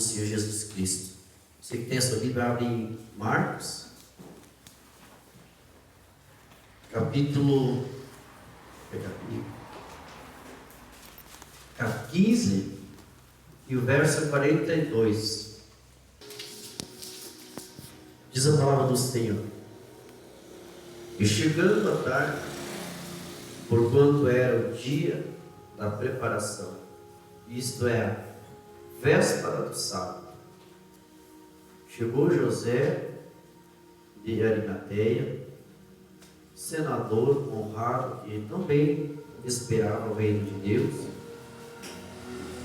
Senhor Jesus Cristo. Você que tem a sua Bíblia, abre em Marcos, capítulo 15 e o verso 42. Diz a palavra do Senhor: e chegando a tarde, porquanto era o dia da preparação, isto é, a véspera do sábado, chegou José de Arimateia, senador honrado, que também esperava o reino de Deus,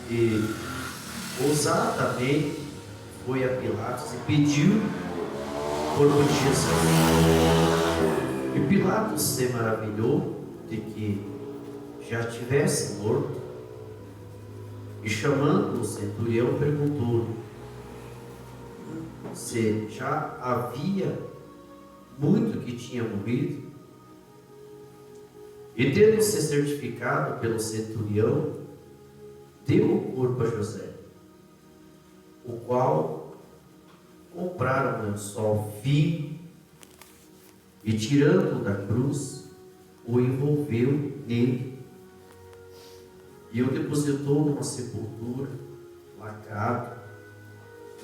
e ousadamente foi a Pilatos e pediu por justiça. E Pilatos se maravilhou de que já tivesse morto, e chamando o centurião perguntou se já havia muito que tinha morrido. E tendo-se certificado pelo centurião, deu o corpo a José, o qual compraram um lençol fino e, tirando-o da cruz, o envolveu nele e o depositou numa sepultura lacrada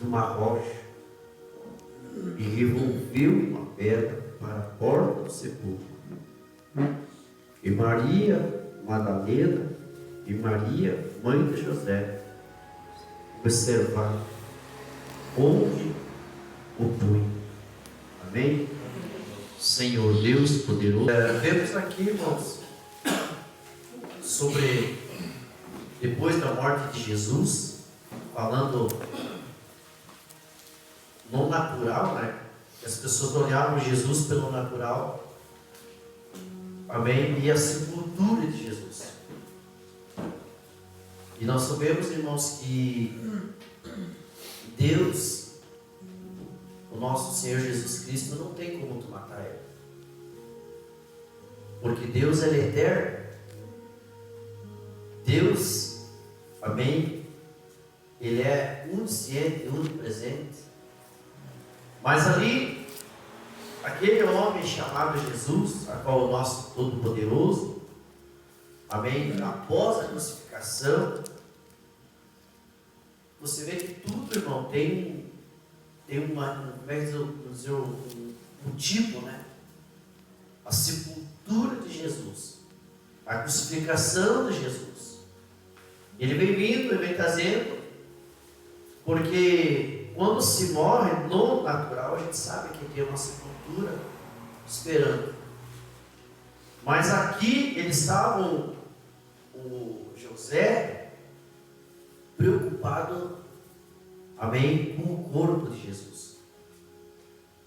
numa rocha, e revolveu uma pedra para a porta do sepulcro. E Maria Madalena e Maria, mãe de José, observaram onde o punho. Amém? Senhor Deus poderoso. Vemos aqui, irmãos, sobre depois da morte de Jesus, falando no natural, né? As pessoas olhavam Jesus pelo natural. Amém? E a sepultura de Jesus. E nós sabemos, irmãos, que Deus, o nosso Senhor Jesus Cristo, não tem como tu matar Ele. Porque Deus, Ele é eterno. Deus, amém? Ele é onisciente, onipresente. Mas ali, aquele homem chamado Jesus, a qual o nosso Todo-Poderoso, amém? Após a crucificação, você vê que tudo, irmão, tem uma, como é que dizer, um tipo, né? A sepultura de Jesus, a crucificação de Jesus. Ele vem vindo, ele vem trazendo, porque quando se morre no natural, a gente sabe que tem uma sepultura esperando. Mas aqui eles estavam, o José, preocupado, amém, com o corpo de Jesus.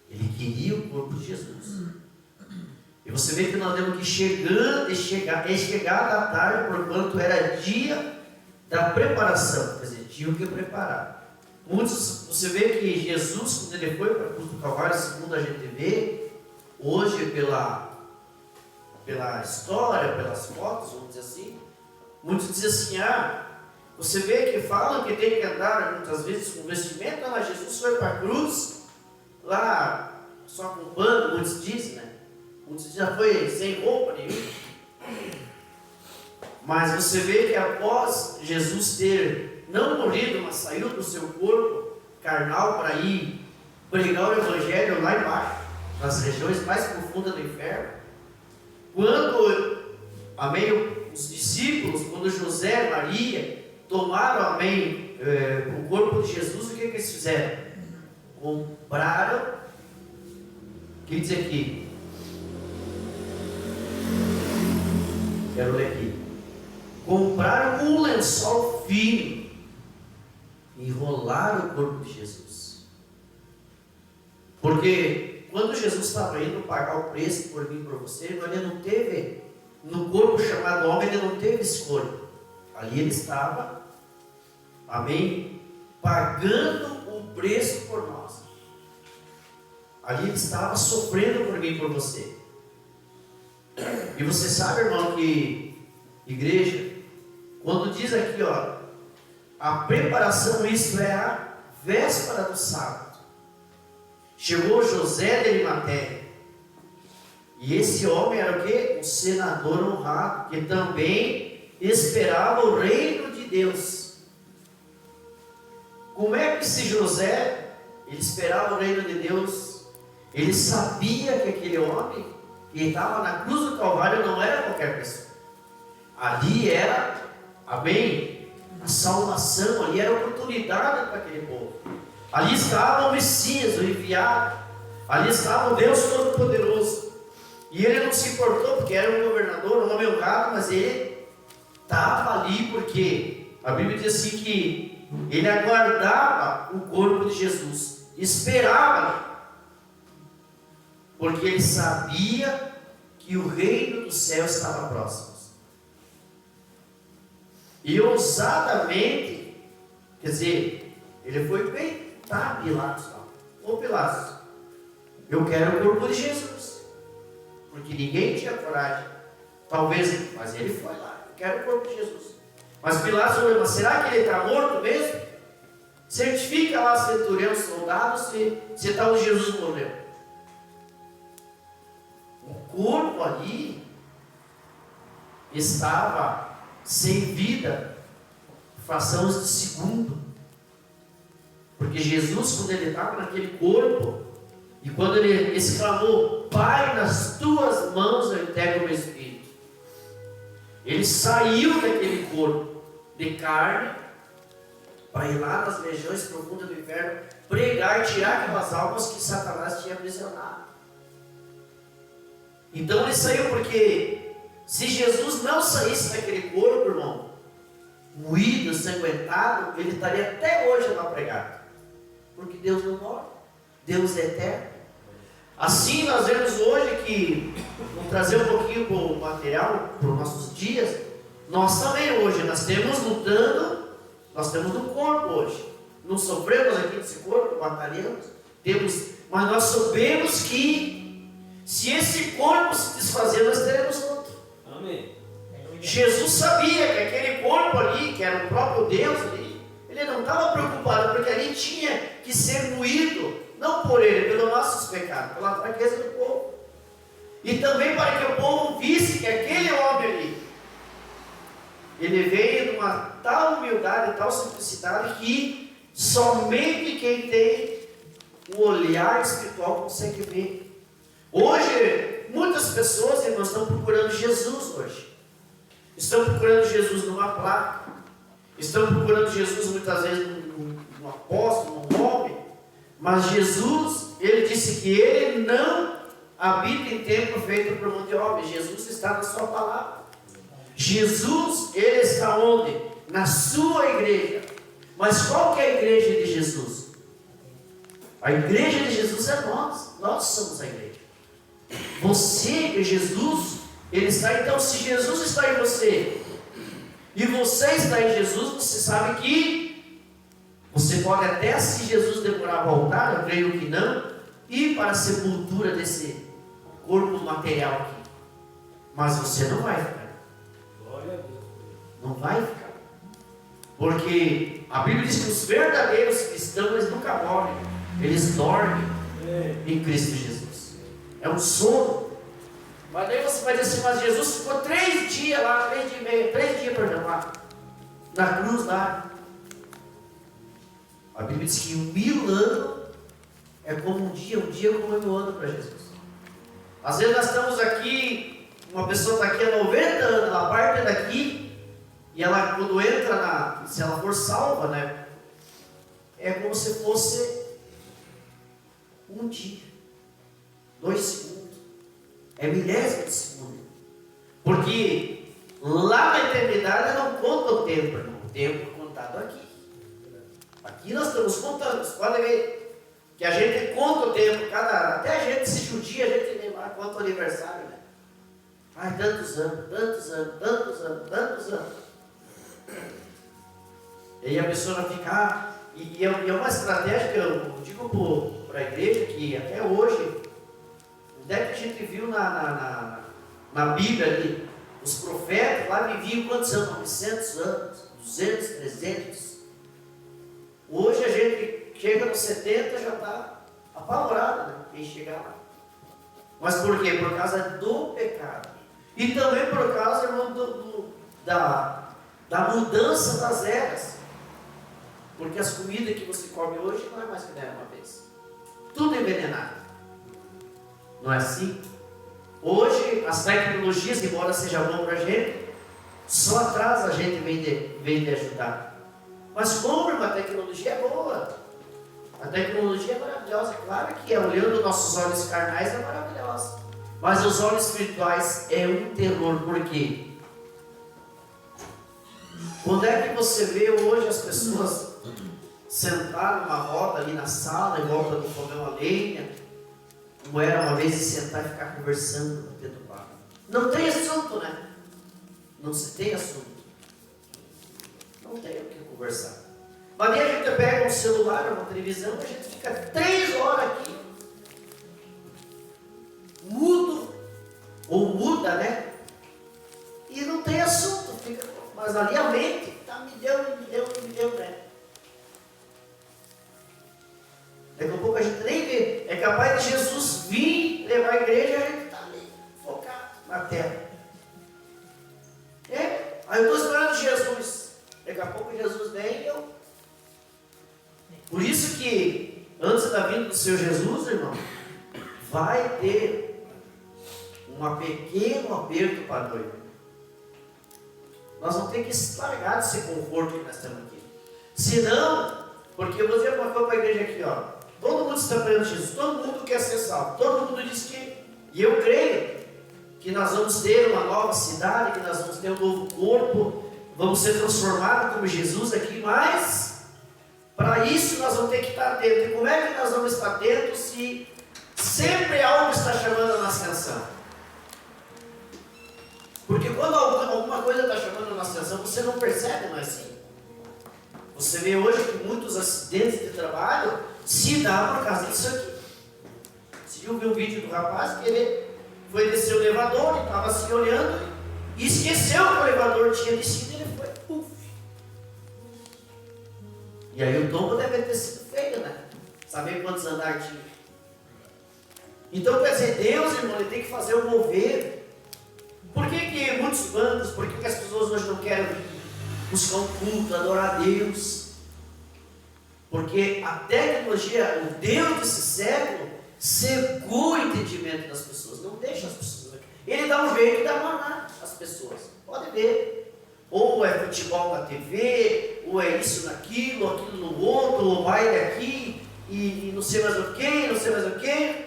Ele queria o corpo de Jesus. E você vê que nós temos que chegar à tarde, porquanto era dia da preparação, quer dizer, tinha que preparar. Muitos, você vê que Jesus, quando ele foi para a cruz do Calvário, segundo a gente vê, hoje pela história, pelas fotos, vamos dizer assim, muitos dizem assim, você vê que falam que tem que andar muitas vezes com vestimenta, mas Jesus foi para a cruz, lá só com pano, muitos dizem, né? Muitos dizem, já foi sem roupa nenhuma. Mas você vê que após Jesus ter não morrido, mas saiu do seu corpo carnal para ir pregar o Evangelho lá embaixo, nas regiões mais profundas do inferno, quando, amém, os discípulos, quando José e Maria tomaram, amém, o corpo de Jesus, o que eles fizeram? Compraram, o que diz aqui? Quero ler aqui. Compraram um lençol fino, enrolaram o corpo de Jesus. Porque quando Jesus estava indo pagar o preço por mim e por você, ele não teve, no corpo chamado homem, ele não teve escolha. Ali ele estava, amém, pagando o preço por nós. Ali ele estava sofrendo por mim e por você. E você sabe, irmão, que igreja, quando diz aqui, a preparação, isso é a véspera do sábado, chegou José de Arimateia. E esse homem era o quê? Um senador honrado, que também esperava o reino de Deus. Como é que esse José, ele esperava o reino de Deus? Ele sabia que aquele homem que estava na cruz do Calvário não era qualquer pessoa. Ali era, amém, a salvação, ali era a oportunidade para aquele povo. Ali estava o Messias, o enviado. Ali estava o Deus Todo-Poderoso. E ele não se importou, porque era um governador, um homem honrado, mas ele estava ali porque a Bíblia diz assim que ele aguardava o corpo de Jesus, esperava, porque ele sabia que o reino do céu estava próximo. E ousadamente, quer dizer, ele foi bem, tá, Pilatos, ô Pilatos, eu quero o corpo de Jesus, porque ninguém tinha coragem, talvez, mas ele foi lá, eu quero o corpo de Jesus. Mas Pilatos falou, mas será que ele está morto mesmo? Certifica lá, centurião, soldados, se tal de Jesus morreu. O corpo ali estava sem vida, frações de segundo. Porque Jesus, quando ele estava naquele corpo, e quando ele exclamou, Pai, nas tuas mãos eu entrego o meu espírito, ele saiu daquele corpo de carne, para ir lá nas regiões profundas do inferno, pregar e tirar aquelas almas que Satanás tinha aprisionado. Então ele saiu porque, se Jesus não saísse daquele corpo, irmão, moído, sanguentado, ele estaria até hoje lá pregado. Porque Deus não morre, Deus é eterno. Assim nós vemos hoje que, vamos trazer um pouquinho para o material, para os nossos dias, nós também hoje, nós temos lutando, nós temos no corpo hoje. Não sofremos aqui desse corpo, batalhamos, mas nós sabemos que, se esse corpo se desfazer, nós teremos outro. Amém. Jesus sabia que aquele corpo ali, que era o próprio Deus ali, ele não estava preocupado, porque ali tinha que ser moído, não por ele, pelos nossos pecados, pela fraqueza do povo. E também para que o povo visse que aquele homem ali, ele veio de uma tal humildade, tal simplicidade, que somente quem tem o olhar espiritual consegue ver. Hoje, muitas pessoas, irmãos, estão procurando Jesus hoje. Estão procurando Jesus numa placa. Estão procurando Jesus muitas vezes num apóstolo, num homem. Mas Jesus, ele disse que ele não habita em templo feito por mão de homem. Jesus está na sua palavra. Jesus, ele está onde? Na sua igreja. Mas qual que é a igreja de Jesus? A igreja de Jesus é nós somos a igreja. Você, Jesus, ele está. Então, se Jesus está em você e você está em Jesus, você sabe que você pode até, se Jesus demorar a voltar, eu creio que não, ir para a sepultura desse corpo material aqui, mas você não vai ficar. Glória a Deus. Não vai ficar, porque a Bíblia diz que os verdadeiros cristãos, eles nunca morrem, eles dormem em Cristo Jesus. É um sono. Mas daí você vai dizer assim, mas Jesus ficou 3 dias lá, 3 dias e meio, 3 dias, perdão, lá, na cruz lá. A Bíblia diz que 1000 anos é como um dia como 1000 anos para Jesus. Às vezes nós estamos aqui, uma pessoa está aqui há 90 anos, ela parte daqui, e ela, quando entra se ela for salva, né, é como se fosse um dia, 2 segundos, é milésimo de segundo, porque lá na eternidade não conta o tempo, irmão. O tempo é contado aqui. Aqui nós estamos contando, você pode ver que a gente conta o tempo, até a gente se judia, a gente lembra quanto aniversário, né? Ai, tantos anos. E aí a pessoa vai ficar, e é uma estratégia que eu digo para a igreja, que até hoje, onde é que a gente viu na Bíblia ali, os profetas lá viviam quantos anos? 900 anos, 200, 300. Hoje a gente chega nos 70 já está apavorado, né? Quem chega lá. Mas por quê? Por causa do pecado. E também por causa, irmão, da mudança das eras. Porque as comidas que você come hoje não é mais que nem era uma vez. Tudo envenenado. Não é assim? Hoje, as tecnologias, embora seja bom para a gente, só atrás a gente vem de ajudar. Mas como a tecnologia é boa, a tecnologia é maravilhosa, é claro que é, olhando nossos olhos carnais é maravilhosa. Mas os olhos espirituais é um terror, por quê? Quando é que você vê hoje as pessoas sentar numa roda ali na sala, em volta do fogão a lenha, como era uma vez de sentar e ficar conversando, batendo papo? Não tem assunto, né? Não se tem assunto. Não tem o que conversar. Mas daí a gente pega um celular, uma televisão, e a gente fica 3 horas aqui, mudo, ou muda, né? E não tem assunto. Mas ali a mente está milhão, né? Daqui a pouco a gente nem vê. É capaz de Jesus vir levar a igreja e a gente está ali, focado na terra. Aí eu estou esperando Jesus. Daqui a pouco Jesus vem e eu. Por isso que, antes da vinda do Senhor Jesus, irmão, vai ter um pequeno aperto para a noiva. Nós vamos ter que largar desse conforto que nós temos aqui. Senão, porque eu vou dizer uma coisa para a igreja aqui, ó. Todo mundo está esperando Jesus, todo mundo quer ser salvo, todo mundo diz que, e eu creio, que nós vamos ter uma nova cidade, que nós vamos ter um novo corpo, vamos ser transformados como Jesus aqui, mas para isso nós vamos ter que estar atentos. E como é que nós vamos estar atentos se sempre algo está chamando a nossa atenção? Porque quando alguma coisa está chamando a nossa atenção, você não percebe, não é assim? Você vê hoje que muitos acidentes de trabalho se dão por causa disso aqui. Você viu um vídeo do rapaz que ele foi descer o elevador, ele estava se olhando e esqueceu que o elevador tinha descido e ele foi, puf. E aí o tombo deve ter sido feio, né? Saber quantos andares tinha. Então, quer dizer, Deus, irmão, ele tem que fazer o mover. Por que muitos bancos, por que as pessoas hoje não querem buscar um culto, adorar a Deus? Porque a tecnologia, o Deus desse século, cegou o entendimento das pessoas, não deixa as pessoas aqui. Ele dá um jeito de amanar as pessoas, pode ver. Ou é futebol na TV, ou é isso naquilo, aquilo no outro, ou baile aqui, e não sei mais o que, não sei mais o que.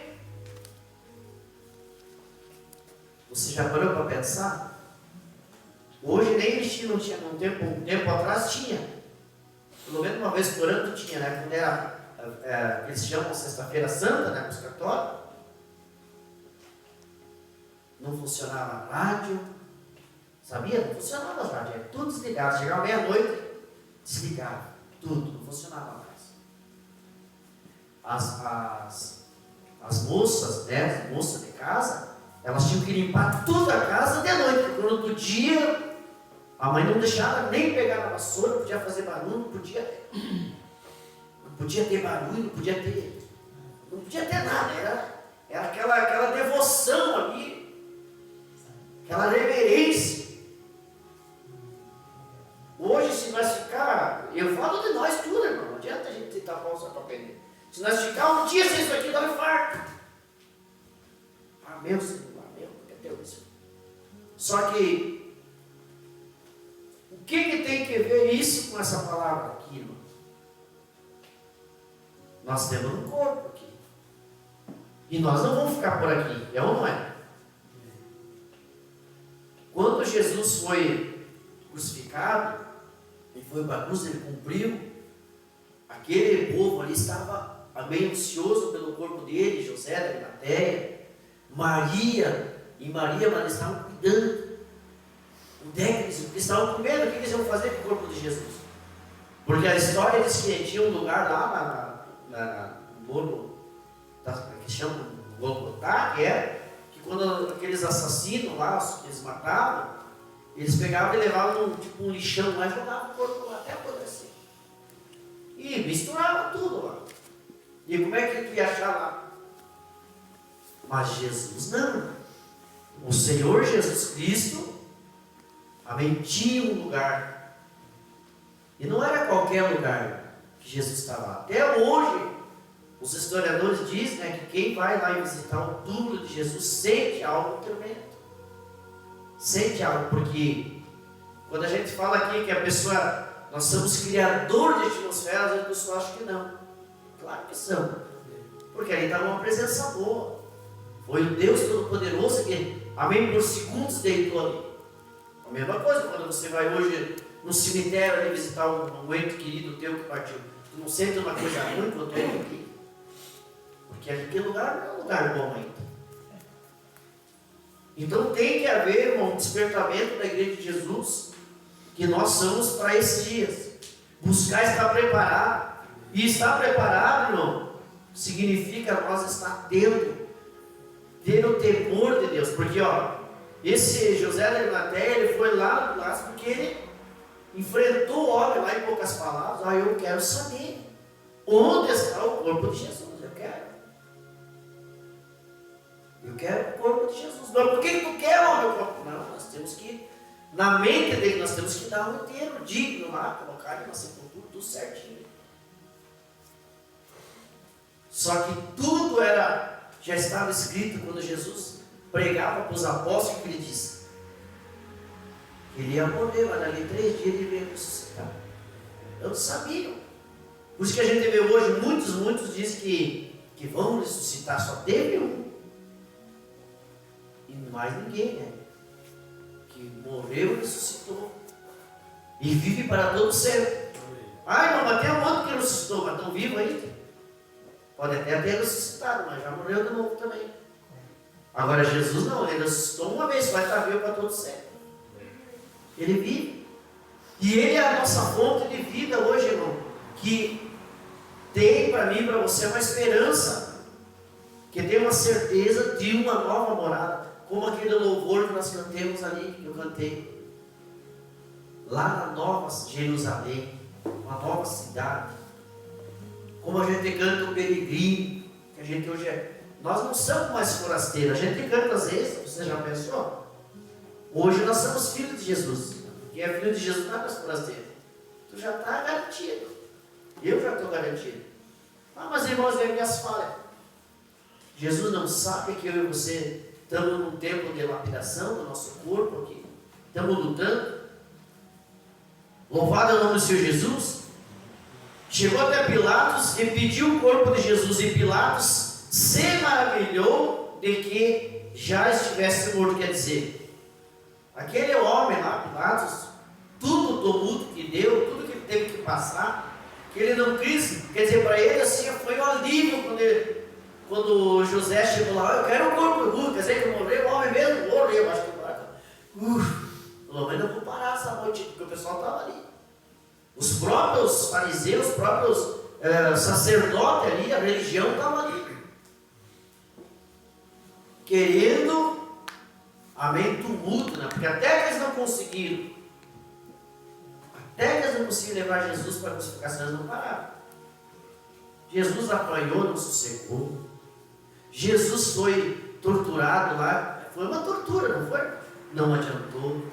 Você já parou para pensar? Hoje nem eles não tinha, um tempo atrás tinha. Pelo menos uma vez por ano tinha, né? Quando era, eles chamam Sexta-feira Santa, né? Os católicos. Não funcionava a rádio. Sabia? Não funcionava as rádios. Era tudo desligado. Chegava meia-noite, desligava. Tudo. Não funcionava mais. As moças, né? As moças de casa, elas tinham que limpar toda a casa de noite. Porque no outro dia, a mãe não deixava nem pegar na vassoura, não podia fazer barulho, não podia ter barulho, não podia ter nada. Era aquela devoção ali, aquela reverência. Hoje, se nós ficar, eu falo de nós tudo, irmão, não adianta a gente tentar pausar para aprender. Se nós ficar um dia sem isso aqui, dá um infarto. Meu Senhor, meu Deus. Só que, o que tem que ver isso com essa palavra aqui, irmão? Nós temos um corpo aqui. E nós não vamos ficar por aqui, é ou não é? Quando Jesus foi crucificado, e foi para a cruz, ele cumpriu, aquele povo ali estava meio ansioso pelo corpo dele, José da Arimateia, Maria, mas eles estavam cuidando. Onde é que eles estavam com medo? O que eles iam fazer com o corpo de Jesus? Porque a história diz que tinha um lugar lá no morro, que chama Golgotá, que quando aqueles assassinos lá, que eles matavam, eles pegavam e levavam um lixão lá e jogavam o corpo lá até apodrecer. E misturavam tudo lá. E como é que tu ia achar lá? Mas Jesus não. O Senhor Jesus Cristo, amém, tinha um lugar. E não era qualquer lugar que Jesus estava. Até hoje, os historiadores dizem, né, que quem vai lá e visitar o túmulo de Jesus sente algo tremendo. Sente algo, porque quando a gente fala aqui que a pessoa, nós somos criadores de atmosferas, as pessoas acham que não. Claro que são. Porque ali estava uma presença boa. Foi o Deus Todo-Poderoso que, amém, por segundos deitou ali. A mesma coisa quando você vai hoje no cemitério ali visitar um ente querido teu que partiu. Tu não sente uma coisa ruim quando é aqui? Porque aquele lugar não é um lugar bom ainda. Então tem que haver um despertamento da igreja de Jesus, que nós somos para esses dias. Buscar estar preparado. E estar preparado, irmão, significa nós estar tendo o temor de Deus. Porque, esse José da Arimateia, ele foi lá porque ele enfrentou o homem lá, em poucas palavras. Eu quero saber onde está o corpo de Jesus. Eu quero o corpo de Jesus. Mas por que tu quer o meu corpo? Não, nós temos que, na mente dele, nós temos que dar um enterro digno lá, colocar ele na sepultura, tudo certinho. Só que tudo já estava escrito quando Jesus pregava para os apóstolos, que ele disse que ele ia morrer, mas dali 3 dias ele veio ressuscitar. Eles sabiam. Por isso que a gente vê hoje, muitos dizem que vão ressuscitar, só teve um. E mais ninguém, né? Que morreu e ressuscitou. E vive para todo sempre. Irmão, mas tem um outro que ressuscitou, mas estão vivos ainda. Pode até ter ressuscitado, mas já morreu de novo também. Agora Jesus não, ele ressuscitou uma vez, vai estar vivo para todo sempre. Ele vive. E ele é a nossa fonte de vida hoje, irmão. Que tem para mim e para você uma esperança. Que tem uma certeza de uma nova morada. Como aquele louvor que nós cantemos ali, que eu cantei. Lá na Nova Jerusalém, uma nova cidade. Como a gente canta o peregrino, que a gente hoje é. Nós não somos mais forasteiros, a gente canta às vezes, você já pensou? Hoje nós somos filhos de Jesus. Quem é filho de Jesus não é mais forasteiro. Tu já está garantido. Eu já estou garantido. Mas irmãos, é minhas falhas. Jesus não sabe que eu e você estamos num tempo de lapidação do nosso corpo aqui. Estamos lutando. Louvado é o nome do Senhor Jesus. Chegou até Pilatos e pediu o corpo de Jesus. E Pilatos se maravilhou de que já estivesse morto. Quer dizer, aquele homem lá, Pilatos, tudo o tumulto que deu, tudo que ele teve que passar, que ele não quis. Quer dizer, para ele assim foi um alívio quando José chegou lá. Eu quero o corpo. Quer dizer que morreu o homem mesmo? Morreu, acho que pelo menos eu vou parar essa noite, porque o pessoal estava ali. Os próprios fariseus, os próprios sacerdotes ali, a religião estava ali. Querendo, amém, tumulto, né? Porque até que eles não conseguiram levar Jesus para a crucificação, eles não pararam. Jesus apanhou, não sossegou. Jesus foi torturado lá. Foi uma tortura, não foi? Não adiantou.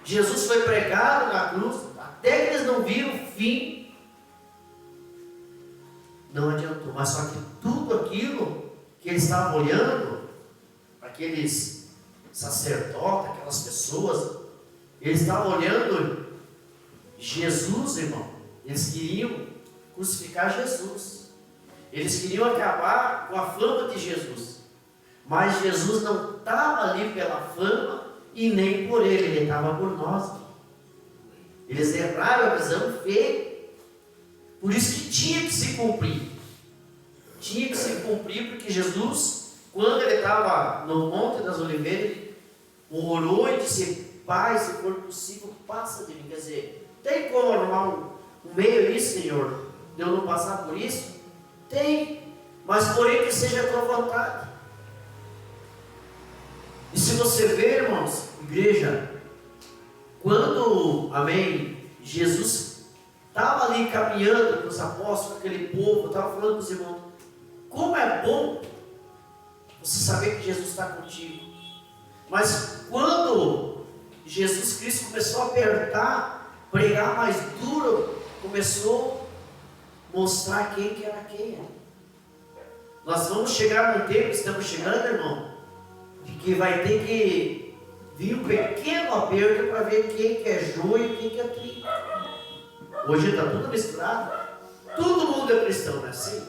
Jesus foi pregado na cruz, até que eles não viram o fim. Não adiantou. Mas só que tudo aquilo que eles estavam olhando, aqueles sacerdotes, aquelas pessoas, eles estavam olhando Jesus, irmão. Eles queriam crucificar Jesus. Eles queriam acabar com a fama de Jesus. Mas Jesus não estava ali pela fama e nem por ele estava por nós. Eles erraram a visão feia. Por isso que tinha que se cumprir. Tinha que se cumprir, porque Jesus, quando ele estava no Monte das Oliveiras, ele orou e disse: Pai, se for possível, passa de mim. Quer dizer, tem como arrumar um meio isso, Senhor, de eu não passar por isso? Tem, mas porém que seja a tua vontade. E se você ver, irmãos, igreja, quando, amém, Jesus estava ali caminhando com os apóstolos, com aquele povo, estava falando com os irmãos, como é bom você saber que Jesus está contigo. Mas quando Jesus Cristo começou a apertar, pregar mais duro, começou a mostrar quem que era quem. Nós vamos chegar num tempo, estamos chegando, irmão, de que vai ter que vir um pequeno aperto para ver quem que é joio e quem que é trigo. Hoje está tudo misturado. Todo mundo é cristão, não é assim?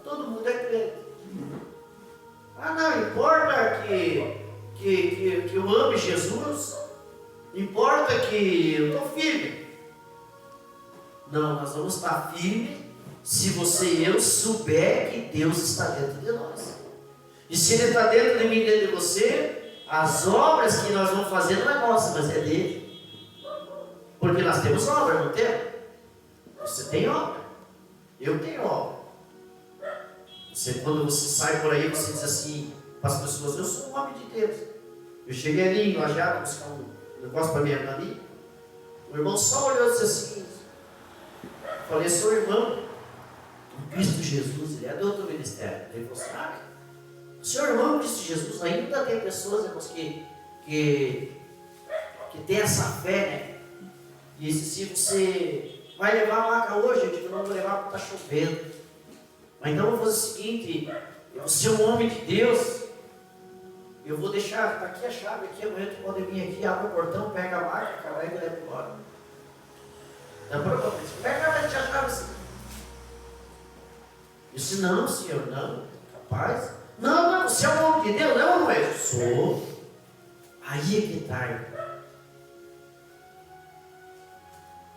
Todo mundo é crente. Ah, não importa que eu ame Jesus, importa que eu estou firme. Não, nós vamos estar firmes se você e eu souber que Deus está dentro de nós. E se Ele está dentro de mim e dentro de você, as obras que nós vamos fazer não é nossa, mas é dele. Porque nós temos obra, não temos? Você tem obra. Eu tenho obra. Quando você sai por aí, você diz assim para as pessoas, eu sou um homem de Deus. Eu cheguei ali, engajado, buscar um negócio para minha irmã ali. O irmão só olhou e disse assim, eu falei, sou irmão do Cristo Jesus, ele é do outro ministério. Ele falou assim, o senhor irmão do Cristo Jesus, ainda tem pessoas, irmãos, que tem essa fé, né? E disse assim, você vai levar a maca hoje? Eu digo, não vou levar porque está chovendo. Mas então eu vou fazer o seguinte, eu sou um homem de Deus, eu vou deixar, está aqui a chave, aqui amanhã tu pode vir aqui, abre o portão, pega a maca, carrega e leva embora. Não, pega a chave assim. Eu disse, não senhor, não, capaz. Não, você é um homem de Deus, não, não é? Sou. Aí é que está.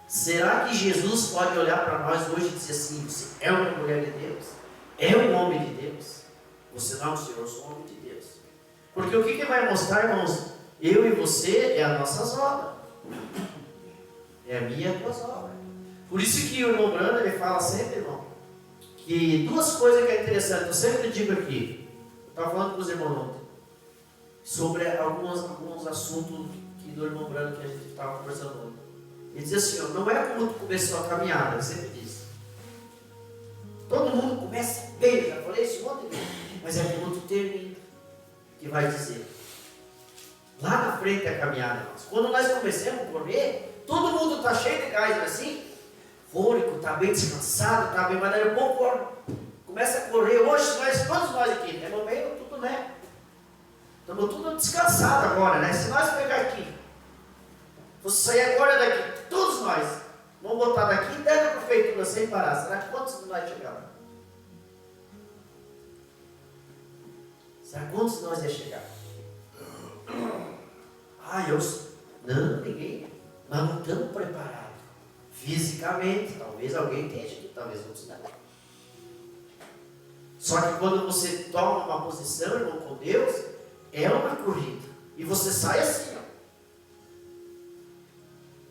Será que Jesus pode olhar para nós hoje e dizer assim, você é uma mulher de Deus? É um homem de Deus? Você não, Senhor, eu sou um homem de Deus. Porque o que vai mostrar, irmãos? Eu e você é as nossas obras. É a minha e a tua obra. Por isso que o irmão Brando, ele fala sempre, irmão, que duas coisas que é interessante, eu sempre digo aqui, eu estava falando com os irmãos ontem, sobre alguns assuntos do irmão Brando que a gente estava conversando ontem. Ele diz assim, ó, não é como tu começou a caminhada, eu sempre disse. Todo mundo começa bem, já falei isso ontem, mas é como tu termina, que vai dizer. Lá na frente é a caminhada, irmãos. Quando nós começamos a correr, todo mundo está cheio de gás, assim, fônico, está bem descansado, está bem, mas daí a pouco começa a correr. Hoje, todos nós aqui, né? No meio, tudo, né? Estamos tudo descansados agora, né? Se nós pegar aqui, você sair agora daqui, todos nós, vamos botar daqui e der na prefeitura sem parar. Será que quantos de nós chegaram? Será quantos de nós ia chegar? Não, ninguém. Nós não estamos preparados. Fisicamente, talvez alguém esteja, talvez outros não. Só que quando você toma uma posição, irmão, com Deus, é uma corrida. E você sai assim, ó.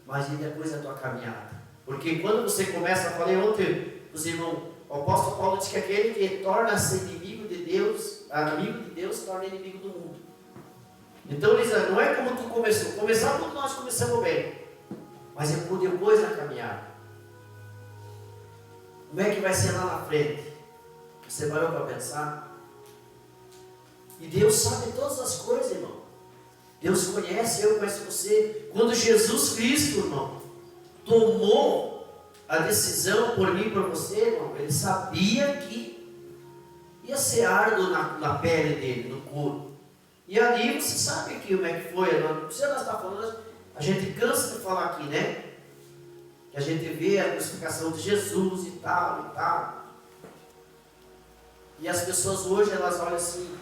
Mas e depois a tua caminhada? Porque quando você começa, eu falei ontem, os irmãos, o apóstolo Paulo diz que aquele que torna-se inimigo de Deus, amigo de Deus, torna inimigo do mundo. Então ele diz, não é como tu começou. Começar quando nós começamos bem, mas é por depois na caminhada. Como é que vai ser lá na frente? Você parou para pensar? E Deus sabe todas as coisas, irmão. Deus conhece, eu conheço você. Quando Jesus Cristo, irmão, tomou a decisão por mim e por você, irmão, ele sabia que ia ser árduo na pele dele, no corpo. E ali você sabe que como é que foi. Não precisa nós estar falando, a gente cansa de falar aqui, né? Que a gente vê a crucificação de Jesus e tal e tal. E as pessoas hoje, elas olham assim,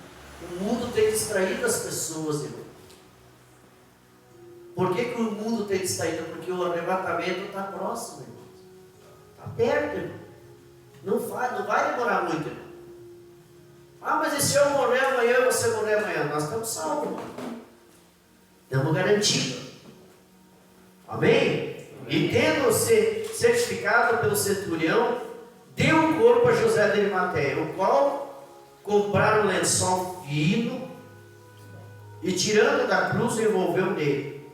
o mundo tem distraído as pessoas, irmão. Por que o mundo tem distraído? Porque o arrebatamento está próximo, irmão. Está perto, irmão. Não vai demorar muito, irmão. Mas e se eu morrer amanhã e você morrer amanhã? Nós estamos salvos, irmão. Estamos garantidos. Amém? E tendo-se certificado pelo centurião, deu o corpo a José de Arimateia, o qual compraram um lençol fino e tirando da cruz o envolveu nele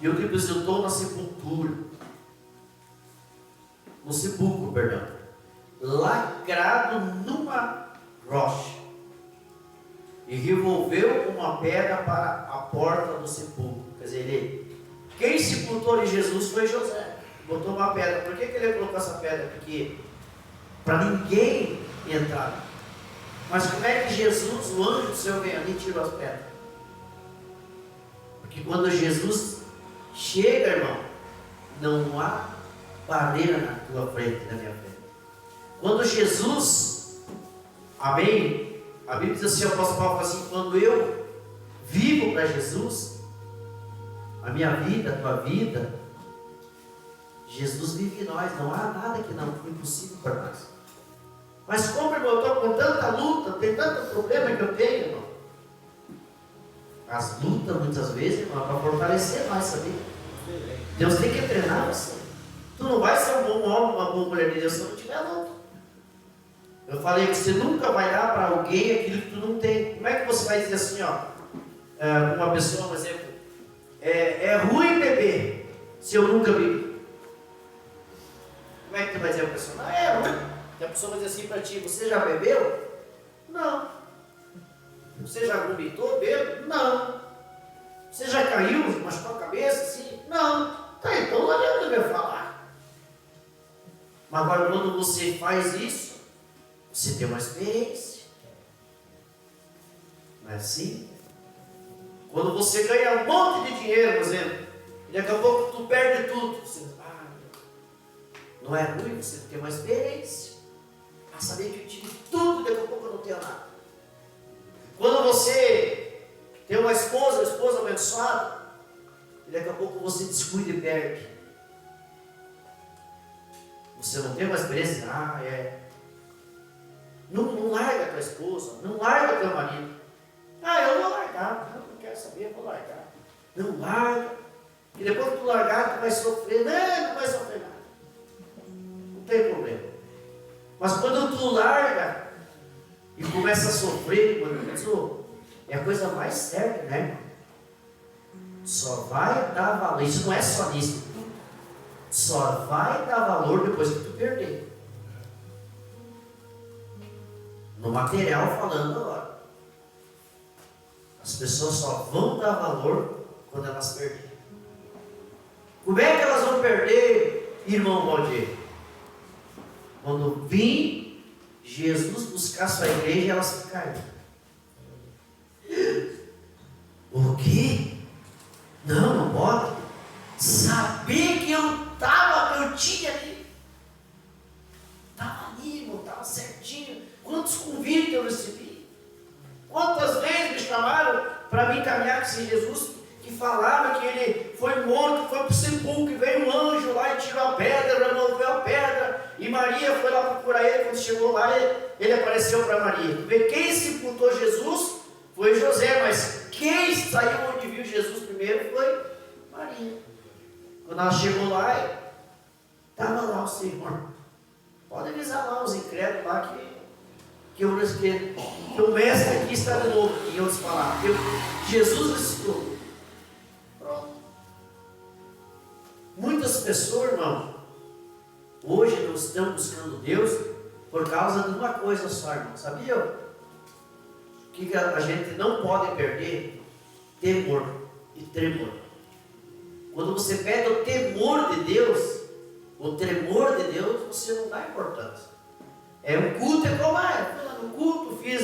e o depositou na sepultura. no sepulcro, perdão, lacrado numa rocha, e revolveu uma pedra para a porta do sepulcro. Quer dizer, quem sepultou de Jesus foi José. Botou uma pedra. Por que ele colocou essa pedra? Porque para ninguém entrar. Mas como é que Jesus, o anjo do Senhor, veio ali e tirou as pedras? Porque quando Jesus chega, irmão, não há barreira na tua frente, na minha frente. Quando Jesus, amém? A Bíblia diz assim, o apóstolo Paulo fala assim, quando eu vivo para Jesus, a minha vida, a tua vida, Jesus vive em nós, não há nada que não foi impossível para nós. Mas como, irmão, eu estou com tanta luta, tem tanto problema que eu tenho, irmão. As lutas, muitas vezes, irmão, é para fortalecer nós, sabia? Deus tem que treinar você. Tu não vai ser um bom homem, uma boa mulher de Deus se não tiver luta. Eu falei que você nunca vai dar para alguém aquilo que tu não tem. Como é que você vai dizer assim, ó, uma pessoa, por exemplo, é ruim beber se eu nunca bebi? Como é que tu vai dizer para a pessoa? Não, é ruim. E a pessoa vai dizer assim para ti, você já bebeu? Não. Você já vomitou, bebo? Não. Você já caiu, machucou a cabeça assim? Não. Tá, então não adianta eu falar. Mas agora quando você faz isso, você tem uma experiência. Não é assim? Quando você ganha um monte de dinheiro, por exemplo, e daqui a pouco tu perde tudo. Você, não é ruim, você tem uma experiência. A saber que eu tive tudo, daqui a pouco eu não tenho nada. Quando você tem uma esposa abençoada, e daqui a pouco você descuida e perde. Você não tem uma experiência, Não larga a tua esposa, não larga o teu marido. Eu vou largar, não quero saber, eu vou largar. Não larga, e depois que tu largar, tu vai sofrer. Não vai sofrer nada. Não tem problema. Mas quando tu larga e começa a sofrer, é a coisa mais certa, né, irmão? Só vai dar valor, isso não é só nisso. Só vai dar valor depois que tu perder. No material falando agora. As pessoas só vão dar valor quando elas perderem. Como é que elas vão perder, irmão Valdir? Quando vir Jesus buscar sua igreja, elas ficarem. O quê? Não pode. Saber que eu tinha ali. Estava ali, irmão, estava certinho. Quantos convites eu recebi? Quantas vezes me chamaram para me caminhar com esse Jesus, que falava que ele foi morto, foi para o sepulcro, e veio um anjo lá e tirou a pedra, removeu a pedra, e Maria foi lá procurar ele. Quando chegou lá, ele apareceu para Maria. Quem sepultou Jesus foi José, mas quem saiu onde viu Jesus primeiro foi Maria. Quando ela chegou lá, estava lá o Senhor. Pode avisar lá os incrédulos lá que o mestre aqui está de novo, em outras palavras. Jesus ressuscitou. Pronto. Muitas pessoas, irmão, hoje não estão buscando Deus por causa de uma coisa só, irmão. Sabia? Que a gente não pode perder temor e tremor. Quando você perde o temor de Deus, o tremor de Deus, você não dá importância. O culto é como no culto fiz,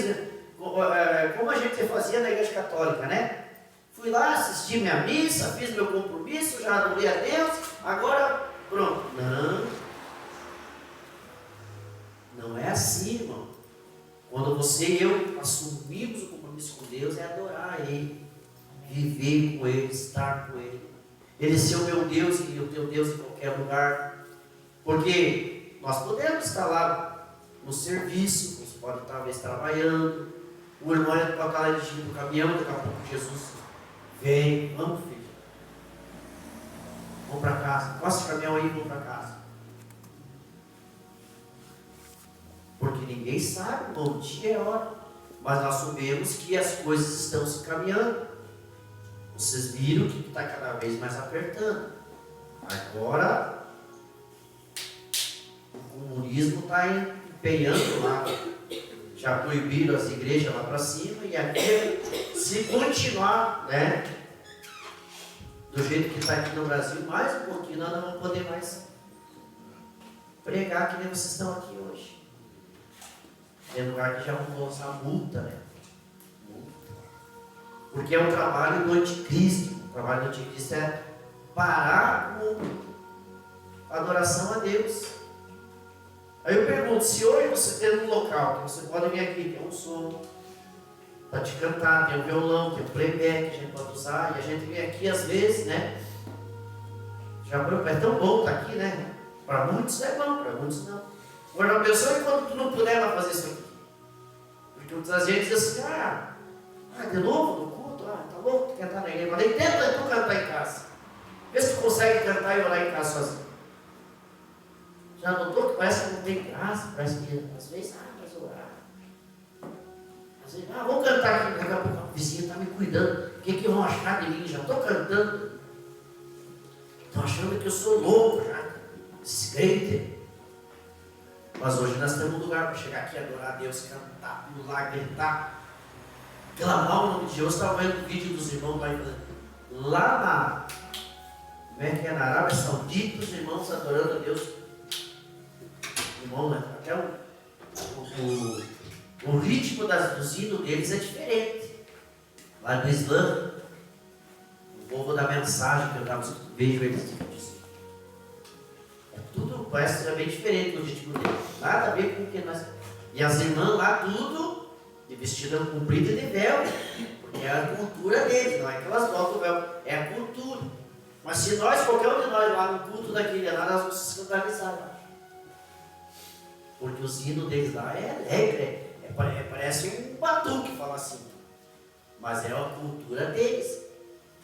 como a gente fazia na igreja católica, né? Fui lá, assisti minha missa, fiz meu compromisso, já adorei a Deus, agora pronto. Não é assim, irmão. Quando você e eu assumimos o compromisso com Deus, é adorar Ele, viver com Ele, estar com Ele. Ele ser o meu Deus e o teu Deus em qualquer lugar. Porque nós podemos estar lá no serviço, você pode estar talvez trabalhando, o irmão pode estar lá dirigindo o caminhão, daqui a pouco Jesus vem, vamos filho, vamos para casa, passa o caminhão aí, vamos para casa. Porque ninguém sabe, bom dia é hora, mas nós sabemos que as coisas estão se caminhando. Vocês viram que está cada vez mais apertando. Agora turismo está empenhando lá, já proibiram as igrejas lá para cima, e aqui, se continuar, né, do jeito que está aqui no Brasil, mais um pouquinho, nós não vamos poder mais pregar que nem vocês estão aqui hoje. Tem lugar que já vão usar multa, né? Porque é um trabalho do anticristo. O trabalho do anticristo é parar com a adoração a Deus. Aí eu pergunto, se hoje você tem um local que você pode vir aqui, tem um som para te cantar, tem um violão, tem um playback que a gente pode usar, e a gente vem aqui às vezes, né? Já é tão bom estar aqui, né? Para muitos é bom, para muitos não. Agora, a pessoa, enquanto tu não puder mais fazer isso aqui, porque muitas vezes diz assim, de novo no culto, tá louco, tu cantar na igreja, mas daí tenta tu cantar em casa. Vê se tu consegue cantar e orar em casa sozinho. Já notou que parece que não tem graça, parece que às vezes, mas orar. Às vezes, vamos cantar aqui, daqui a pouco a vizinha está me cuidando, o que vão achar de mim? Já estou cantando. Estão achando que eu sou louco já, descrente. Mas hoje nós temos um lugar para chegar aqui, adorar a Deus, cantar, pular, gritar, clamar o nome de Deus. Estava vendo o vídeo dos irmãos lá na, como é que é, na Arábia Saudita, os irmãos adorando a Deus. Irmão, né? Até o ritmo dos hinos deles é diferente. Lá do Islã, o povo da mensagem que eu vejo eles dizer. É tudo, parece ser bem diferente do ritmo deles. Nada a ver com o que nós. E as irmãs lá, tudo de vestido comprido e de véu. Porque é a cultura deles, não é que elas botam o véu, é a cultura. Mas se nós, qualquer um de nós lá no culto daquele lá, nós vamos se escandalizar. Porque os hinos deles lá é alegre, parece um batuque, fala assim. Mas é a cultura deles.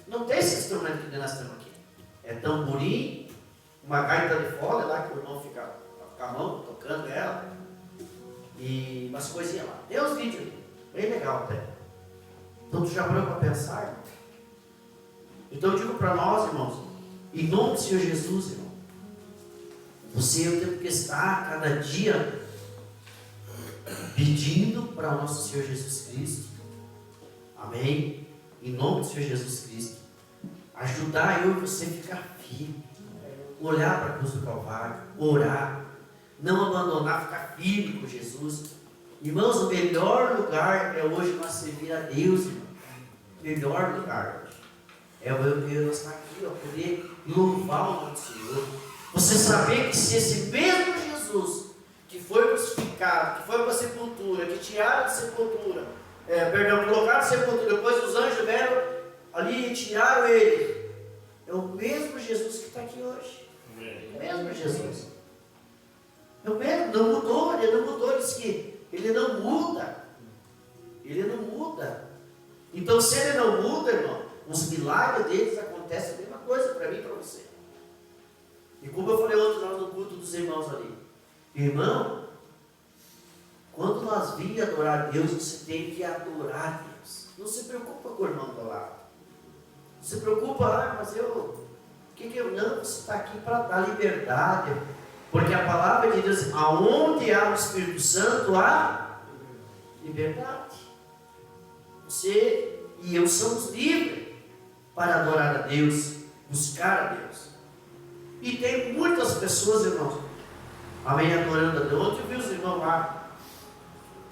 Não tem esse instrumento que nós temos aqui. É tamborim, uma gaita de fole lá, que o irmão fica com a mão tocando ela. E umas coisinhas lá. Tem uns vídeos bem legal até. Então tu já parou para pensar, irmão? Então eu digo para nós, irmãos, em nome do Senhor Jesus, irmão, você e eu temos que estar cada dia pedindo para o nosso Senhor Jesus Cristo, amém? Em nome do Senhor Jesus Cristo, ajudar eu e você a ficar firme, olhar para a cruz do Calvário, orar, não abandonar, ficar firme com Jesus. Irmãos, o melhor lugar é hoje nós servir a Deus, irmão. O melhor lugar hoje é eu estar aqui, poder louvar o nome do Senhor. Você saber que se esse mesmo Jesus que foi crucificado, que foi para a sepultura, que tiraram de sepultura, colocaram de sepultura, depois os anjos vieram ali e tiraram ele, é o mesmo Jesus que está aqui hoje. É o mesmo Jesus. É o mesmo, não mudou, ele não mudou, disse que ele não muda. Ele não muda. Então se ele não muda, irmão, os milagres deles acontecem a mesma coisa para mim e para você. E como eu falei ontem lá no culto dos irmãos ali, irmão, quando nós vimos adorar a Deus, você tem que adorar a Deus. Não se preocupa com o irmão do lado. Não se preocupa, mas não, você está aqui para dar liberdade. Porque a palavra de Deus, aonde há o Espírito Santo, há liberdade. Você e eu somos livres para adorar a Deus, buscar a Deus. E tem muitas pessoas, irmãos, amém, adorando a Deus. Ontem eu vi os irmãos lá,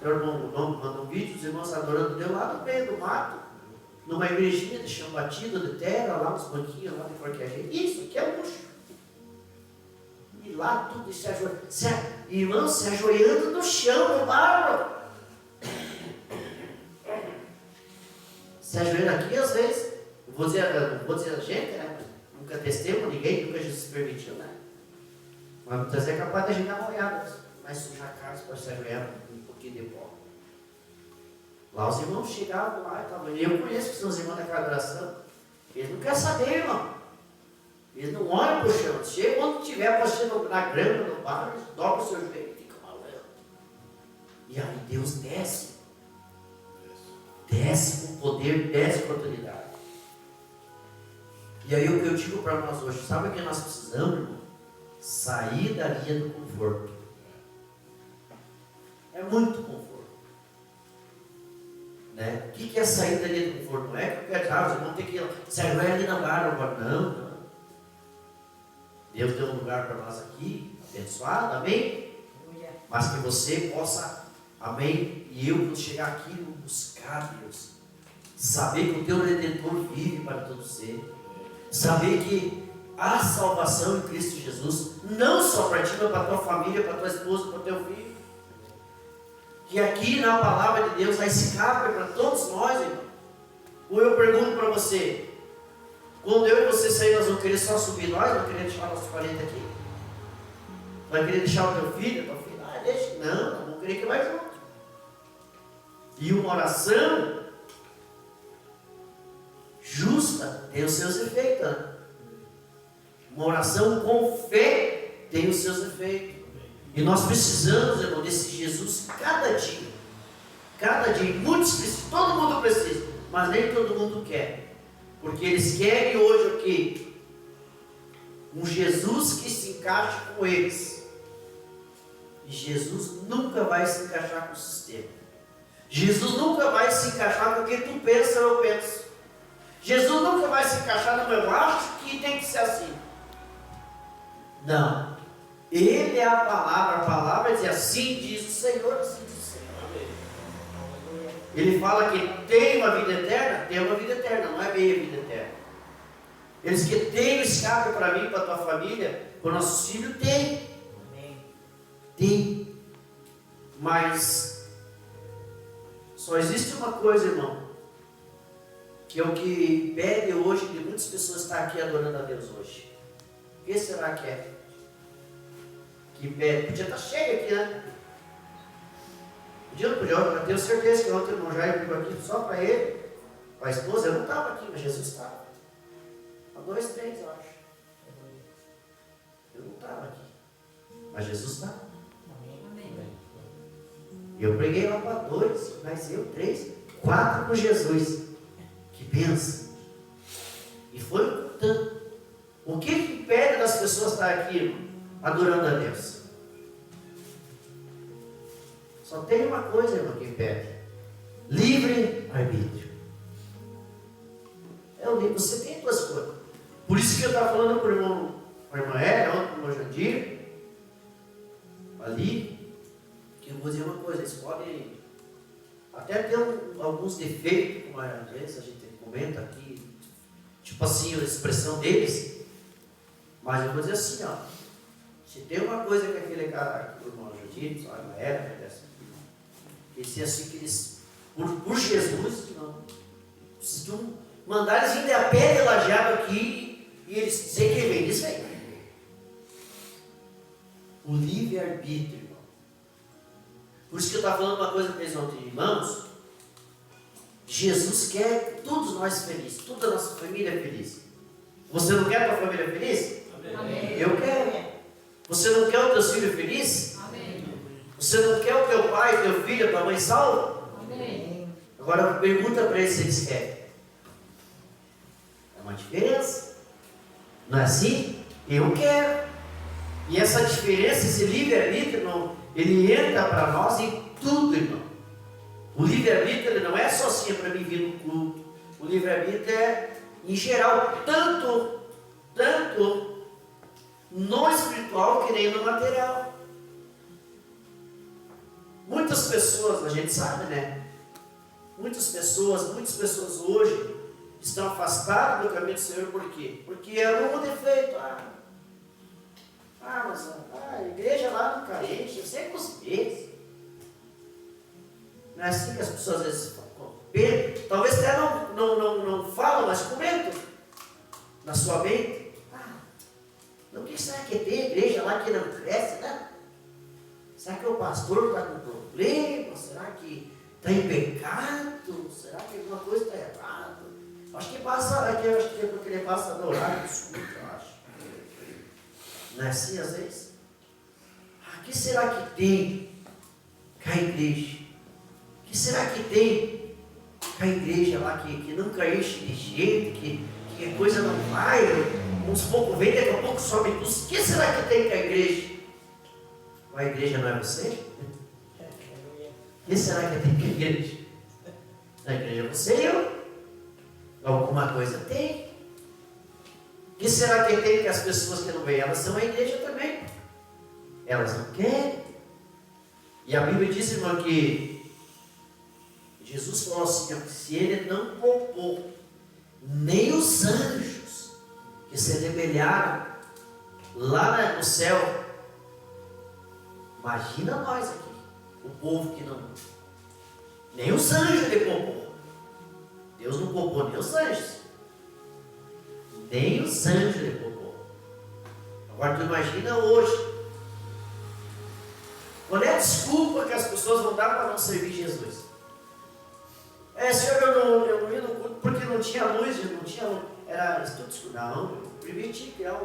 o irmão mandou um vídeo, os irmãos adorando a Deus lá no meio do mato, numa igrejinha de chão batido, de terra, lá nos banquinhos, lá de qualquer jeito. Isso aqui é luxo. E lá tudo se ajoelhando, irmãos, se ajoelhando no chão, no barro. Se ajoelha aqui, às vezes, não vou dizer a gente, né? Nunca testei com ninguém, nunca Jesus permitiu, né? Mas muitas vezes é capaz de a gente dar uma olhada, mas sujar a casa para se ajoelhar um pouquinho de pó. Lá os irmãos chegavam lá e estavam. Eu conheço que são os irmãos daquela adoração. Eles não querem saber, irmão. Eles não olham para o chão. Chega quando estiver passando na grama, no barro, eles dobram o seu joelho e ficam malando. E aí Deus desce. Desce com poder, desce com autoridade. E aí o que eu digo para nós hoje, sabe o que nós precisamos, irmão? Sair da linha do conforto. quer sair dali do conforto. Não é que eu quero, os irmãos têm que sair ali na barra agora. Não. Deus deu um lugar para nós aqui, abençoado, amém? Mas que você possa, amém? E eu, quando chegar aqui, buscar Deus. Saber que o teu Redentor vive para todo ser. Saber que há salvação em Cristo Jesus, não só para ti, mas para a tua família, para a tua esposa, para o teu filho. Que aqui na palavra de Deus há escape para todos nós, irmão. Ou eu pergunto para você, quando eu e você sair, nós vamos querer só subir nós, não querer deixar nossos parentes aqui? Vai querer deixar o teu filho, a tua filha? Ah, deixa. Não, vamos querer que vai junto. E uma oração justa tem os seus efeitos. Né? Uma oração com fé tem os seus efeitos. E nós precisamos, irmão, desse Jesus cada dia. Cada dia. Muitos precisam, todo mundo precisa, mas nem todo mundo quer. Porque eles querem hoje o quê? Um Jesus que se encaixe com eles. E Jesus nunca vai se encaixar com o sistema. Jesus nunca vai se encaixar com o que tu pensa ou eu penso. Jesus nunca vai se encaixar no meu acho que tem que ser assim. Não. Ele é a palavra diz assim diz o Senhor, assim diz o Senhor. Ele fala que tem uma vida eterna, tem uma vida eterna, não é meia vida eterna. Ele diz que tem o escape para mim, para a tua família, para os nossos filhos, tem. Tem. Mas só existe uma coisa, irmão, que é o que impede hoje de muitas pessoas estar aqui adorando a Deus hoje. O que será que é? Que impede? Podia estar cheio aqui, né? Podia, eu tenho certeza que ontem o irmão Jair ficou aqui só para ele, para a esposa. Eu não estava aqui, mas Jesus estava. Há 2, 3, eu acho. Eu não estava aqui, mas Jesus estava. Eu preguei lá para 2, mas eu 3, 4 com Jesus. Que bênção! E foi tanto. O que impede das pessoas estar aqui, irmão, adorando a Deus? Só tem uma coisa, irmão, que impede: livre arbítrio. É o livre. Você tem duas coisas. Por isso que eu estava falando para o irmão, para a irmã Hélia, ontem para o irmão Jandir, ali, que eu vou dizer uma coisa: eles podem até ter alguns defeitos, como às vezes a gente comenta aqui, tipo assim, a expressão deles, mas eu vou dizer assim, ó, se tem uma coisa que aquele cara, o irmão Judito, a irmã Hélia, que se assim, que eles, por Jesus, não, se tu mandar eles virem a pé de Lajeado aqui, e eles dizer que vem, eles vêm. O livre-arbítrio, irmão. Por isso que eu estava falando uma coisa para eles ontem, irmãos. Jesus quer todos nós felizes, toda a nossa família feliz. Você não quer a tua família feliz? Amém. Eu quero. Você não quer os teus filhos felizes? Amém. Você não quer o teu pai, teu filho, a tua mãe salvo? Amém. Agora pergunta para eles se eles querem. É uma diferença. Não é assim? Eu quero. E essa diferença, esse livre-arbítrio, irmão, ele entra para nós em tudo, irmão. O livre-arbítrio não é só assim para mim vir no culto. O livre-arbítrio é, em geral, tanto no espiritual que nem no material. Muitas pessoas, a gente sabe, né? Muitas pessoas hoje estão afastadas do caminho do Senhor. Por quê? Porque é um defeito. Mas a igreja lá no carente, eu sei com os pés. Não é assim que as pessoas às vezes falam. Talvez até não falam, mas comentam na sua mente. O que será que tem igreja lá que não cresce, né? Será que o pastor está com problema? Será que está em pecado? Será que alguma coisa está errada? Acho que é porque ele passa no horário do escuro, eu acho. Não é assim às vezes? O que será que tem com a igreja? O que será que tem com a igreja lá que nunca enche de gente, que a coisa não vai, uns pouco vem, daqui a pouco sobe tudo? O que será que tem com a igreja? A igreja não é você? O que será que tem com a igreja? Na igreja você e eu. Alguma coisa tem. O que será que tem que as pessoas que não vêm? Elas são a igreja também. Elas não querem. E a Bíblia diz, irmão, que Jesus falou assim, que se ele não poupou nem os anjos que se rebelaram lá no céu, imagina nós aqui, o povo que não, nem os anjos ele poupou. Deus não poupou nem os anjos, nem os anjos ele poupou. Agora tu imagina hoje, qual é a desculpa que as pessoas vão dar para não servir Jesus? Senhor, eu não ia no culto porque não tinha luz, não tinha, era tudo escuro. Não, eu permiti criar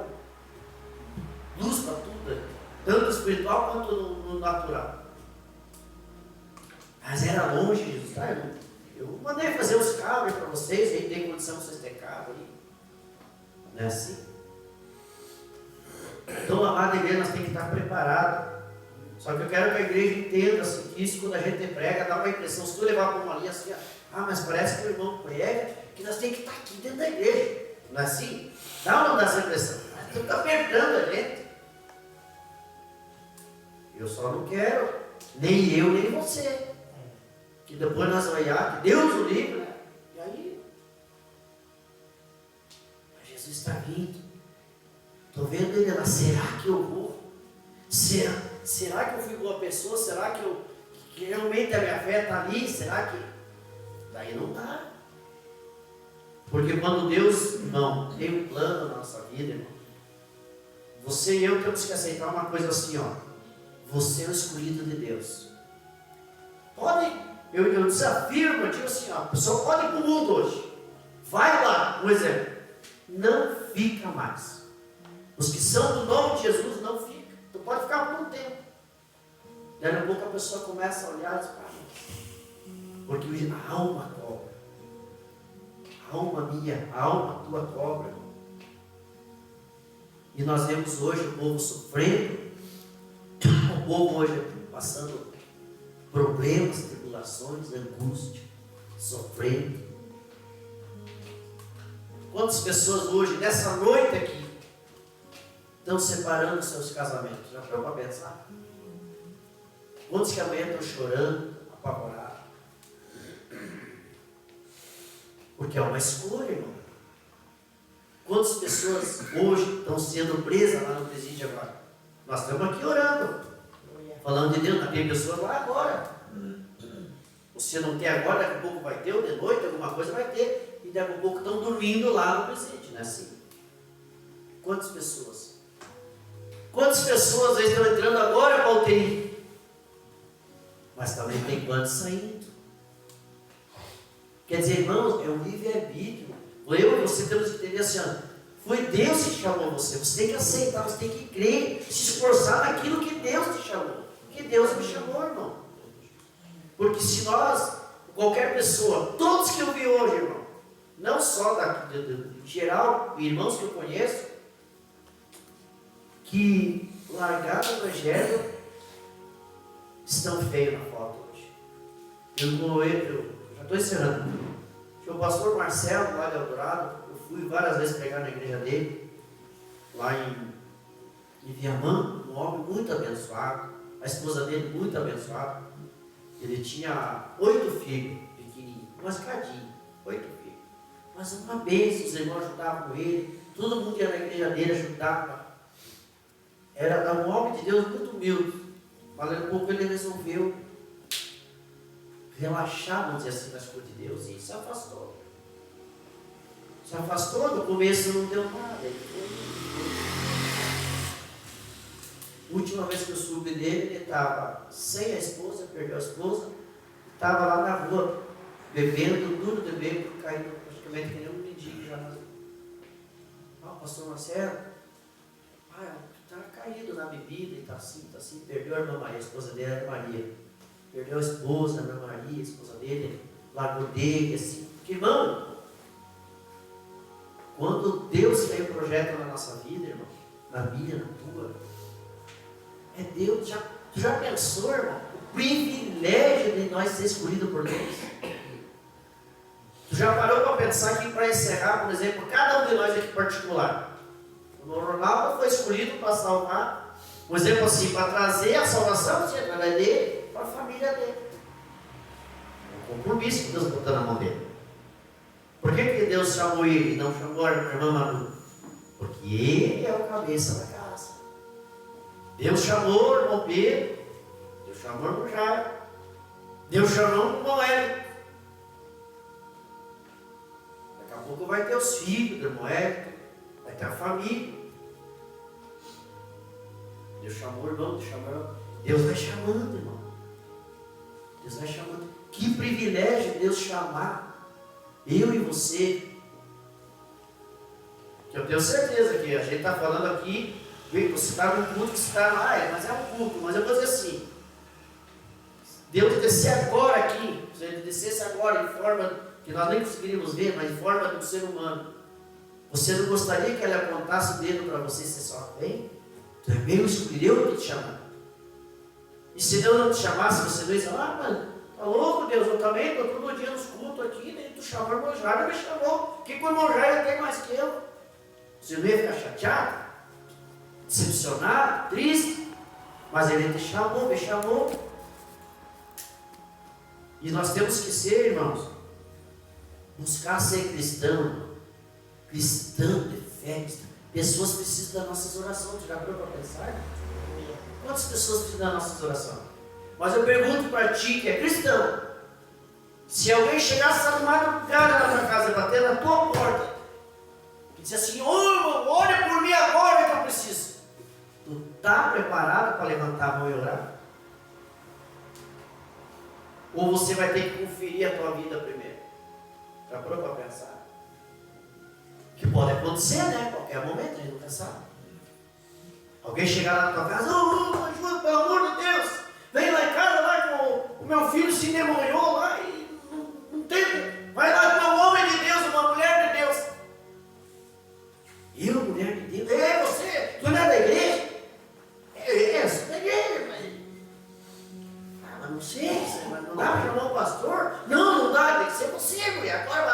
luz para tudo, tanto espiritual quanto no natural. Mas era longe, Jesus, tá? Eu mandei fazer os cabos para vocês, aí tem condição de vocês ter cabo aí. Não é assim? Então, amada igreja, nós temos que estar preparados. Só que eu quero que a igreja entenda assim, que isso, quando a gente prega, dá uma impressão, se tu levar para uma linha assim, mas parece que o irmão prega, que nós temos que estar aqui dentro da igreja. Não é assim? Dá ou não dá essa impressão? Mas tu está apertando a gente. Eu só não quero, nem eu, nem você. Que depois nós vamos olhar, que Deus o livre, né? E aí? Jesus está vindo. Estou vendo ele lá, será que eu vou? Será que eu fui boa pessoa? Será que realmente a minha fé está ali? Será que... Daí não dá. Porque quando Deus, irmão, tem um plano na nossa vida, irmão, você e eu temos que aceitar uma coisa assim, ó. Você é o escolhido de Deus. Pode, eu desafio, eu digo assim, ó, a pessoa pode ir para o mundo hoje. Vai lá, por exemplo. Não fica mais. Os que são do nome de Jesus não ficam. Tu pode ficar por um tempo. Daí a pouco a pessoa começa a olhar e diz, porque a alma cobra. A alma minha, a alma tua cobra. E nós vemos hoje o povo sofrendo. O povo hoje passando problemas, tribulações, angústia, sofrendo. Quantas pessoas hoje, nessa noite aqui, estão separando seus casamentos? Já parou para pensar? Quantos que amanhã estão chorando, apavorados? Porque é uma escolha, irmão. Quantas pessoas hoje estão sendo presas lá no presídio agora? Nós estamos aqui orando, falando de Deus, tem pessoas lá agora. Você não tem agora, daqui a pouco vai ter, ou de noite, alguma coisa vai ter, e daqui a pouco estão dormindo lá no presídio, não é assim? Quantas pessoas? Quantas pessoas estão entrando agora para a UTI? Mas também tem quantos saindo. Quer dizer, irmãos, é um livre-arbítrio. Eu e você temos que entender assim, foi Deus que chamou você. Você tem que aceitar, você tem que crer, se esforçar naquilo que Deus te chamou. Que Deus me chamou, irmão. Porque se nós, qualquer pessoa, todos que eu vi hoje, irmão, não só de geral, irmãos que eu conheço, que largaram o evangelho, estão feios na foto hoje. Eu já estou encerrando. O pastor Marcelo, lá de Eldorado, eu fui várias vezes pregar na igreja dele, lá em Viamão, um homem muito abençoado, a esposa dele muito abençoada. Ele tinha 8 filhos, pequenininhos, umas cadinhas, 8 filhos. Mas uma vez os irmãos ajudavam com ele, todo mundo que ia na igreja dele ajudava. Era um homem de Deus muito humilde, mas um pouco ele resolveu relaxar, vamos dizer assim, nas coisas de Deus, e se afastou. Se afastou, no começo não deu nada. Última vez que eu soube dele, ele estava sem a esposa, perdeu a esposa, estava lá na rua, bebendo, tudo bebendo, caindo praticamente que nem um mendigo já. Pastor Marcelo, está caído na bebida, e está assim, perdeu a irmã Maria, a esposa dele era Maria. Perdeu a esposa, a irmã Maria, a esposa dele, largou dele, assim. Porque, irmão, quando Deus tem um projeto na nossa vida, irmão, na minha, na tua, é Deus. Tu já pensou, irmão, o privilégio de nós ser escolhidos por Deus? já parou para pensar que, para encerrar, por exemplo, cada um de nós aqui particular, o Ronaldo foi escolhido para salvar, por exemplo assim, para trazer a salvação através dele, para a família dele. É um compromisso que Deus botou na mão dele. Por que Deus chamou ele e não chamou a irmã Manu? Porque ele é o cabeça da casa. Deus chamou o irmão Pedro, Deus chamou o irmão Jairo, Deus chamou o irmão Hélio. Daqui a pouco vai ter os filhos do irmão Hélio, vai ter a família. Deus chamou o irmão, Deus chamou o irmão. Deus vai chamando, irmão. Deus vai chamando. Que privilégio Deus chamar eu e você. Que eu tenho certeza que a gente está falando aqui, você está num culto, você está lá, mas é um culto, mas eu vou dizer assim, Deus descer agora aqui, se Ele descesse agora em forma que nós nem conseguiríamos ver, mas em forma de um ser humano, você não gostaria que Ele apontasse o dedo para você e você só vem? Tu é meu escolhido, eu que te chamar. E se Deus não te chamasse, você não ia dizer, mano, tá louco Deus, eu também estou todo dia nos cultos aqui, daí tu chamou o irmão Jairo, me chamou, que o irmão Jairo tem mais que eu? Você não ia ficar chateado, decepcionado, triste, mas Ele te chamou, me chamou. E nós temos que ser, irmãos, buscar ser cristão, cristão de fé. Pessoas precisam das nossas orações. Já parou para pensar? Quantas pessoas precisam das nossas orações? Mas eu pergunto para ti que é cristão, se alguém chegasse lá de madrugada na tua casa, bater na tua porta e dizer assim, irmão, ore por mim agora que eu preciso, tu está preparado para levantar a mão e orar? Ou você vai ter que conferir a tua vida primeiro? Já parou para pensar? Que pode acontecer, né? Qualquer momento, a gente nunca sabe. Alguém chegar lá na tua casa, ajuda, pelo amor de Deus, vem lá em casa, lá que o meu filho se endemoniou lá e não tem. Vai lá com um homem de Deus, uma mulher de Deus. Eu, mulher de Deus? Você, tu não é da igreja? Eu sou da igreja, mas não sei, mas não dá para chamar o pastor? Não dá, tem que ser você, mulher. Agora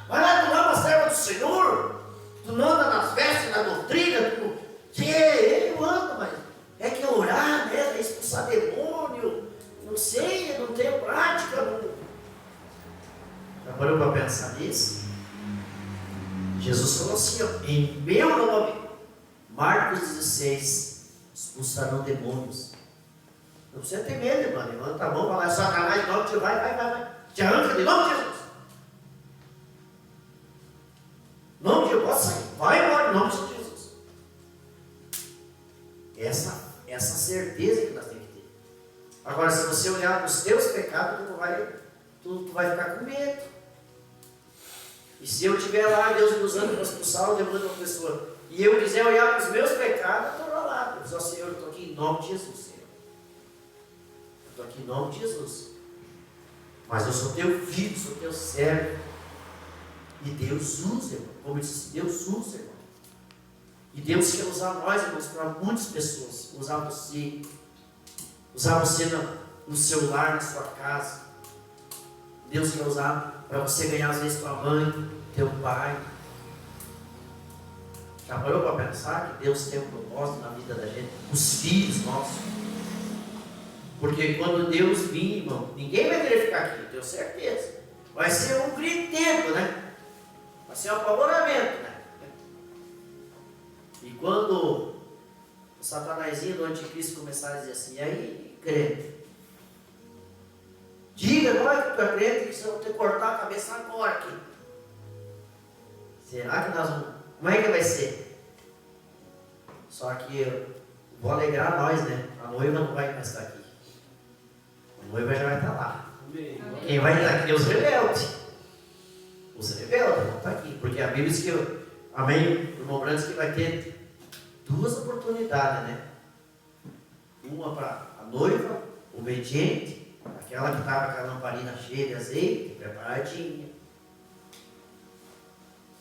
vai lá, tu não é uma serva do Senhor, tu não anda nas festas, na doutrina, eu ando, mas é que orar, né, é expulsar demônio, não sei, não tenho prática. Não. Já parou para pensar nisso? Jesus falou assim, ó, em meu nome, Marcos 16, expulsarão demônios. Não precisa ter medo, irmão. Levanta a mão, vai lá, Satanás, em nome de Deus, vai. Te arranca de nome de Jesus. Em nome de Deus, pode sair. Vai embora, em nome de Jesus. Essa certeza que nós temos que ter. Agora, se você olhar para os teus pecados, tu vai ficar com medo. E se eu estiver lá, Deus me usando para expulsar o demônio de uma pessoa, e eu quiser olhar para os meus pecados, eu estou lá. Eu digo, Senhor, eu estou aqui em nome de Jesus, Senhor. Estou aqui em nome de Jesus. Mas eu sou teu filho, sou teu servo. E Deus usa, irmão. Como eu disse, Deus usa, irmão. E Deus quer usar nós, irmãos, para muitas pessoas. Usar você no seu lar, na sua casa. Deus quer usar para você ganhar, às vezes, tua mãe, teu pai. Já parou para pensar que Deus tem um propósito na vida da gente? Os filhos nossos. Porque quando Deus vir, irmão, ninguém vai querer ficar aqui, eu tenho certeza. Vai ser um griteiro, né? Vai ser um apavoramento, né? E quando o Satanazinho do anticristo começar a dizer assim, e aí, crente? Diga agora que tu é crente, que você vai ter que cortar a cabeça agora aqui. Será que nós vamos... Como é que vai ser? Só que eu vou alegrar nós, né? A noiva não vai mais estar aqui. A noiva já vai estar lá. Amém. Quem vai estar aqui é os rebeldes. Os rebeldes vão estar aqui. Porque a Bíblia diz que, amém, o irmão Brandes, que vai ter duas oportunidades, né? Uma para a noiva, obediente, aquela que estava com a lamparina cheia de azeite, preparadinha.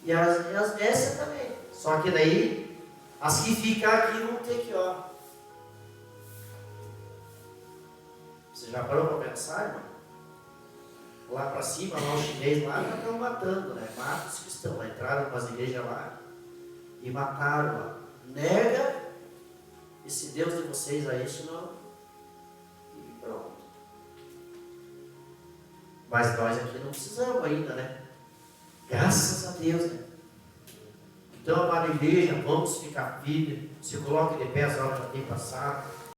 E as mestres também. Só que daí, as que ficar aqui vão ter que, ó. Você já parou para pensar, irmão? lá para cima, lá os chineses lá já estão matando, né? Matam os cristãos, lá entraram nas igrejas lá e mataram lá. Nega esse Deus de vocês aí, senão. E pronto. Mas nós aqui não precisamos ainda, né? Graças a Deus, né? Então, amada igreja, vamos ficar firmes. Se coloque de pé, as horas já têm passado.